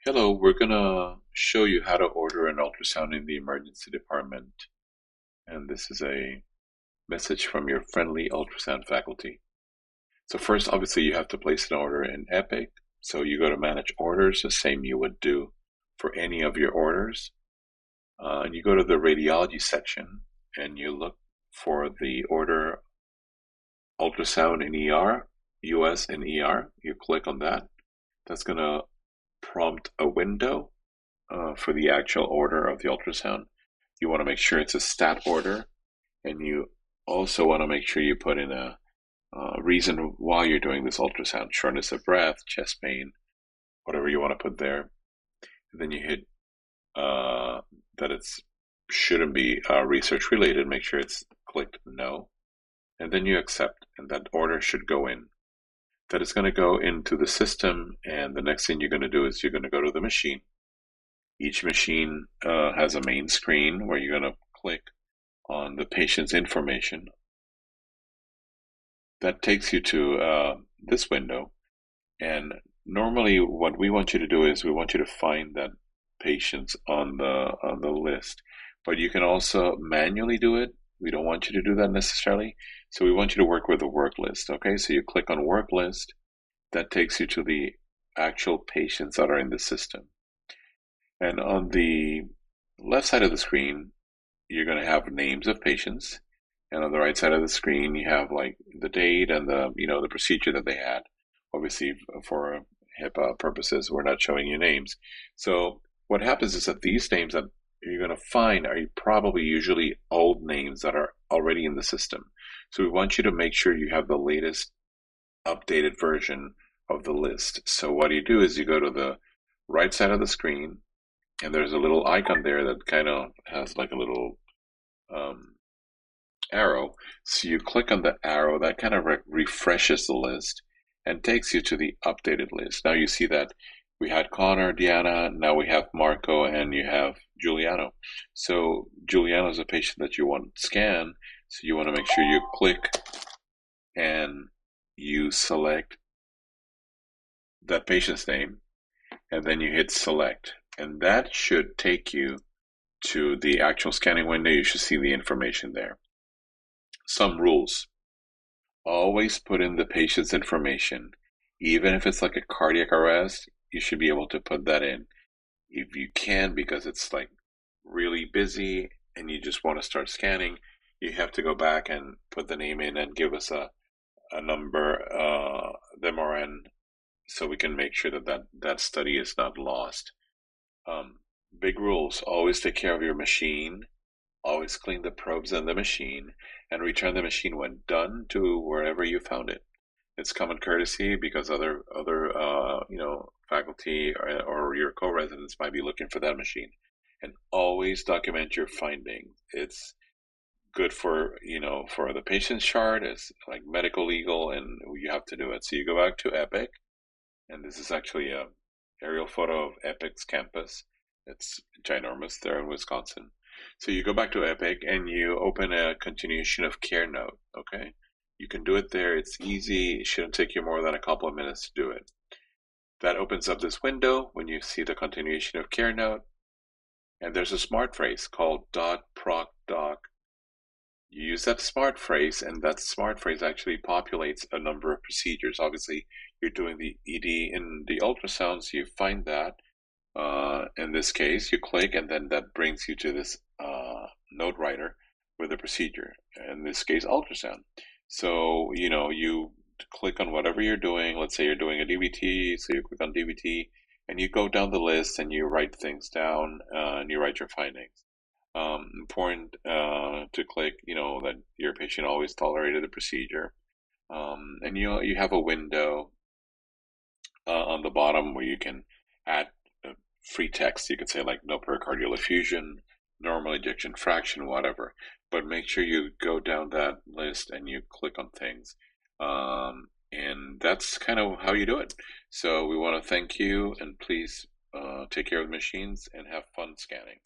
Hello, we're gonna show you how to order an ultrasound in the emergency department. And this is a message from your friendly ultrasound faculty. So first, obviously, you have to place an order in Epic. So you go to manage orders, the same you would do for any of your orders. And you go to the radiology section and you look for the order ultrasound in ER, US and ER. You click on that. That's gonna prompt a window for the actual order of the ultrasound. You want to make sure it's a stat order, and you also want to make sure you put in a reason why you're doing this ultrasound: shortness of breath, chest pain, whatever you want to put there. And then you hit that it's shouldn't be research related. Make sure it's clicked no, and then you accept, and that order should go in. That is going to go into the system, and the next thing you're going to do is you're going to go to the machine. Each machine has a main screen where you're going to click on the patient's information. That takes you to this window. And normally, what we want you to do is we want you to find that patients on the list. But you can also manually do it. We don't want you to do that necessarily. So we want you to work with a work list. Okay, so you click on work list. That takes you to the actual patients that are in the system. And on the left side of the screen, you're going to have names of patients, and on the right side of the screen you have like the date and the procedure that they had. Obviously, for HIPAA purposes, we're not showing you names. So what happens is that these names that you're going to find are probably usually old names that are already in the system. So we want you to make sure you have the latest updated version of the list. So what you do is you go to the right side of the screen, and there's a little icon there that kind of has like a little um, arrow. So you click on the arrow, that kind of refreshes the list and takes you to the updated list. Now you see that we had Connor, Diana, now we have Marco, and you have Giuliano. So Giuliano is a patient that you want to scan. So you want to make sure you click and you select that patient's name, and then you hit select. And that should take you to the actual scanning window. You should see the information there. Some rules: always put in the patient's information. Even if it's like a cardiac arrest, you should be able to put that in. If you can, because it's like really busy and you just want to start scanning, you have to go back and put the name in and give us a number, the MRN, so we can make sure that study is not lost. Big rules: always take care of your machine, always clean the probes in the machine, and return the machine when done to wherever you found it. It's common courtesy because other faculty or your co-residents might be looking for that machine. And always document your findings. It's good for the patient's chart. It's like medical legal, and you have to do it. So you go back to Epic, and this is actually a aerial photo of Epic's campus. It's ginormous there in Wisconsin. So you go back to Epic and you open a continuation of care note. Okay, you can do it there. It's easy. It shouldn't take you more than a couple of minutes to do it. That opens up this window when you see the continuation of care note, and there's a smart phrase called .proc doc. You use that smart phrase, and that smart phrase actually populates a number of procedures. Obviously, you're doing the ED in the ultrasound, so you find that. In this case, you click, and then that brings you to this note writer with a procedure. In this case, ultrasound. So, you click on whatever you're doing. Let's say you're doing a DVT, so you click on DVT, and you go down the list and you write things down, and you write your findings. Important to click, that your patient always tolerated the procedure. And you have a window on the bottom where you can add free text. You could say like no pericardial effusion, normal ejection fraction, whatever. But make sure you go down that list and you click on things. And that's kind of how you do it. So we want to thank you, and please take care of the machines and have fun scanning.